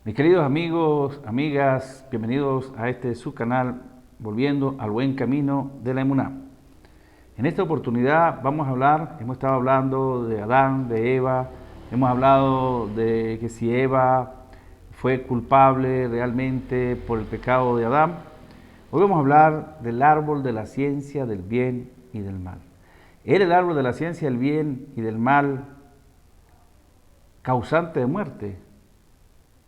Mis queridos amigos, amigas, bienvenidos a este su canal, Volviendo al Buen Camino de la Emuná. En esta oportunidad hemos estado hablando de Adán, de Eva, hemos hablado de que si Eva fue culpable realmente por el pecado de Adán. Hoy vamos a hablar del árbol de la ciencia del bien y del mal. ¿Era el árbol de la ciencia del bien y del mal causante de muerte?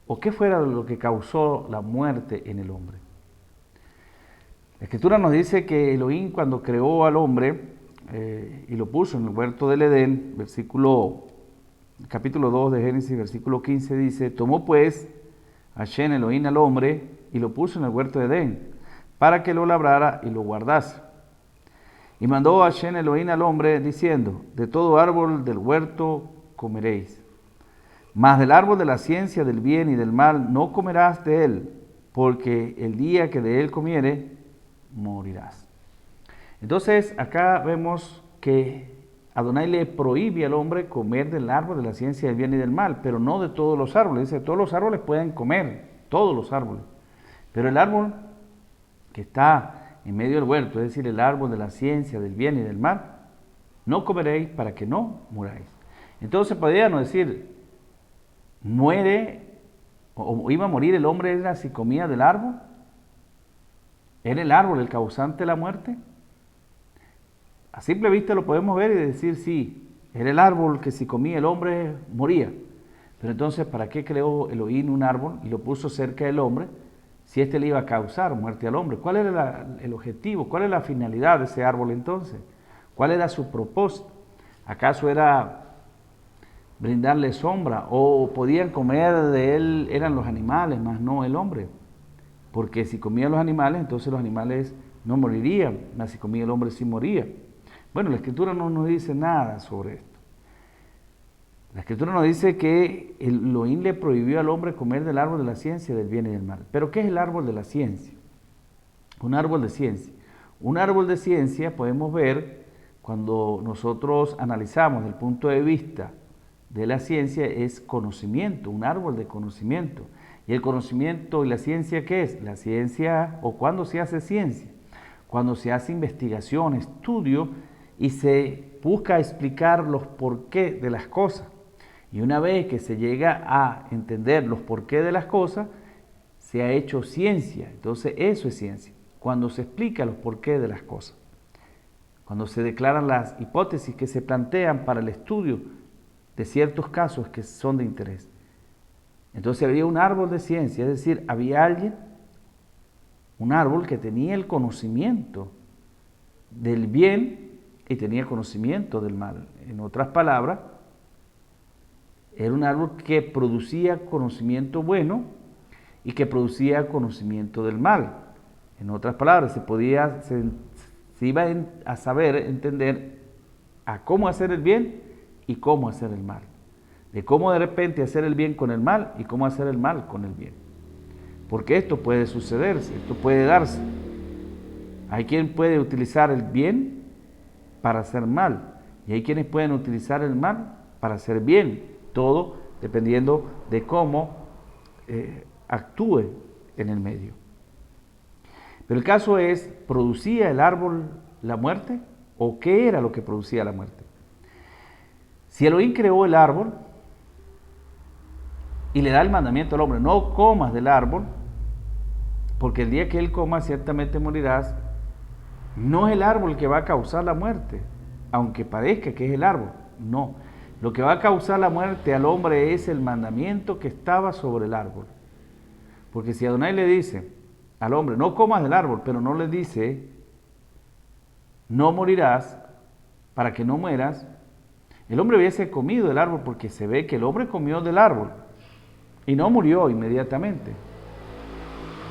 ¿O qué fuera lo que causó la muerte en el hombre? La Escritura nos dice que Elohim, cuando creó al hombre y lo puso en el huerto del Edén, capítulo 2 de Génesis, versículo 15, dice: tomó pues Hashem Elohim al hombre y lo puso en el huerto de Edén, para que lo labrara y lo guardase. Y mandó Hashem Elohim al hombre, diciendo: de todo árbol del huerto comeréis, mas del árbol de la ciencia del bien y del mal no comerás de él, porque el día que de él comiere, morirás. Entonces acá vemos que Adonai le prohíbe al hombre comer del árbol de la ciencia del bien y del mal, pero no de todos los árboles. Dice: todos los árboles pueden comer, todos los árboles, pero el árbol que está en medio del huerto, es decir, el árbol de la ciencia del bien y del mal, no comeréis para que no muráis. Entonces podríamos decir, muere o iba a morir el hombre era si comía del árbol. ¿Era el árbol el causante de la muerte? A simple vista lo podemos ver y decir: sí, era el árbol que si comía el hombre moría. Pero entonces, ¿para qué creó Elohim un árbol y lo puso cerca del hombre si éste le iba a causar muerte al hombre? ¿Cuál era el objetivo? ¿Cuál era la finalidad de ese árbol entonces? ¿Cuál era su propósito? ¿Acaso era brindarle sombra? ¿O podían comer de él, eran los animales, más no el hombre? Porque si comían los animales, entonces los animales no morirían, mas si comía el hombre sí moría. Bueno, la Escritura no nos dice nada sobre esto. La Escritura nos dice que Elohim le prohibió al hombre comer del árbol de la ciencia del bien y del mal. ¿Pero qué es el árbol de la ciencia? Un árbol de ciencia. Un árbol de ciencia podemos ver cuando nosotros analizamos desde el punto de vista de la ciencia, es conocimiento, un árbol de conocimiento. ¿Y el conocimiento y la ciencia qué es? La ciencia, o cuando se hace ciencia, cuando se hace investigación, estudio y se busca explicar los porqué de las cosas. Y una vez que se llega a entender los porqué de las cosas, se ha hecho ciencia. Entonces eso es ciencia, cuando se explica los porqué de las cosas, cuando se declaran las hipótesis que se plantean para el estudio de ciertos casos que son de interés. Entonces había un árbol de ciencia, es decir, había alguien, un árbol que tenía el conocimiento del bien y tenía conocimiento del mal. En otras palabras, era un árbol que producía conocimiento bueno y que producía conocimiento del mal. En otras palabras, se iba a saber entender a cómo hacer el bien y cómo hacer el mal. De cómo de repente hacer el bien con el mal y cómo hacer el mal con el bien. Porque esto puede sucederse, esto puede darse. Hay quien puede utilizar el bien para hacer mal y hay quienes pueden utilizar el mal para hacer bien. Todo dependiendo de cómo actúe en el medio. Pero el caso es, ¿producía el árbol la muerte? ¿O qué era lo que producía la muerte? Si Elohim creó el árbol y le da el mandamiento al hombre: no comas del árbol, porque el día que él coma ciertamente morirás, no es el árbol que va a causar la muerte, aunque parezca que es el árbol, no. Lo que va a causar la muerte al hombre es el mandamiento que estaba sobre el árbol. Porque si Adonai le dice al hombre: no comas del árbol, pero no le dice: no morirás, para que no mueras, el hombre hubiese comido del árbol, porque se ve que el hombre comió del árbol y no murió inmediatamente.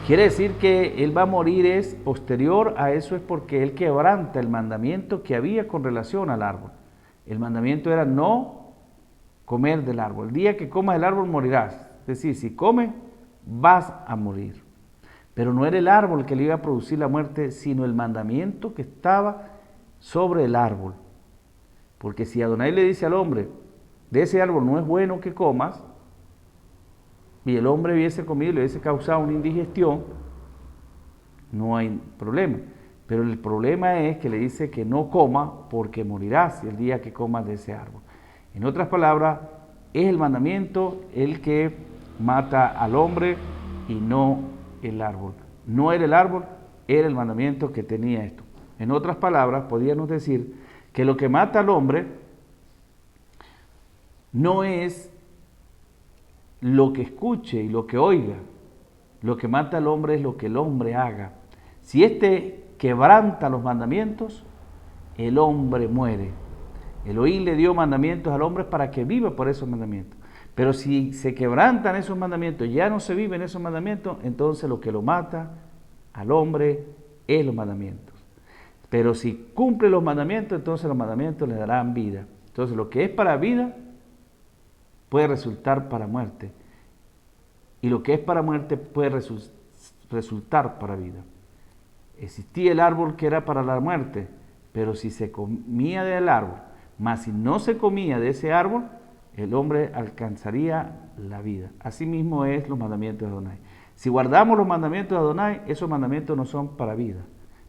Quiere decir que él va a morir es posterior a eso, es porque él quebranta el mandamiento que había con relación al árbol. El mandamiento era no comer del árbol. El día que comas del árbol morirás. Es decir, si comes vas a morir. Pero no era el árbol que le iba a producir la muerte, sino el mandamiento que estaba sobre el árbol. Porque si Adonai le dice al hombre: de ese árbol no es bueno que comas, y el hombre hubiese comido y le hubiese causado una indigestión, no hay problema. Pero el problema es que le dice que no coma porque morirás el día que comas de ese árbol. En otras palabras, es el mandamiento el que mata al hombre y no el árbol. No era el árbol, era el mandamiento que tenía esto. En otras palabras, podríamos decir que lo que mata al hombre no es lo que escuche y lo que oiga. Lo que mata al hombre es lo que el hombre haga. Si éste quebranta los mandamientos, el hombre muere. Elohim le dio mandamientos al hombre para que viva por esos mandamientos. Pero si se quebrantan esos mandamientos, ya no se vive en esos mandamientos, entonces lo que lo mata al hombre es los mandamientos. Pero si cumple los mandamientos, entonces los mandamientos le darán vida. Entonces lo que es para vida puede resultar para muerte. Y lo que es para muerte puede resultar para vida. Existía el árbol que era para la muerte, pero si se comía del árbol, mas si no se comía de ese árbol, el hombre alcanzaría la vida. Asimismo es los mandamientos de Adonai. Si guardamos los mandamientos de Adonai, esos mandamientos no son para vida.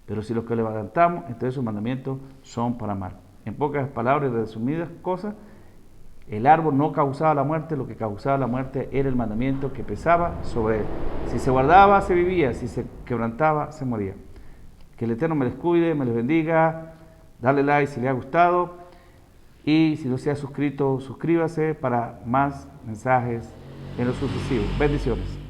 Pero si los que levantamos, entonces esos mandamientos son para mal. En pocas palabras y resumidas cosas, el árbol no causaba la muerte, lo que causaba la muerte era el mandamiento que pesaba sobre él. Si se guardaba, se vivía, si se quebrantaba, se moría. Que el Eterno me les cuide, me les bendiga, dale like si les ha gustado y si no se ha suscrito, suscríbase para más mensajes en lo sucesivo. Bendiciones.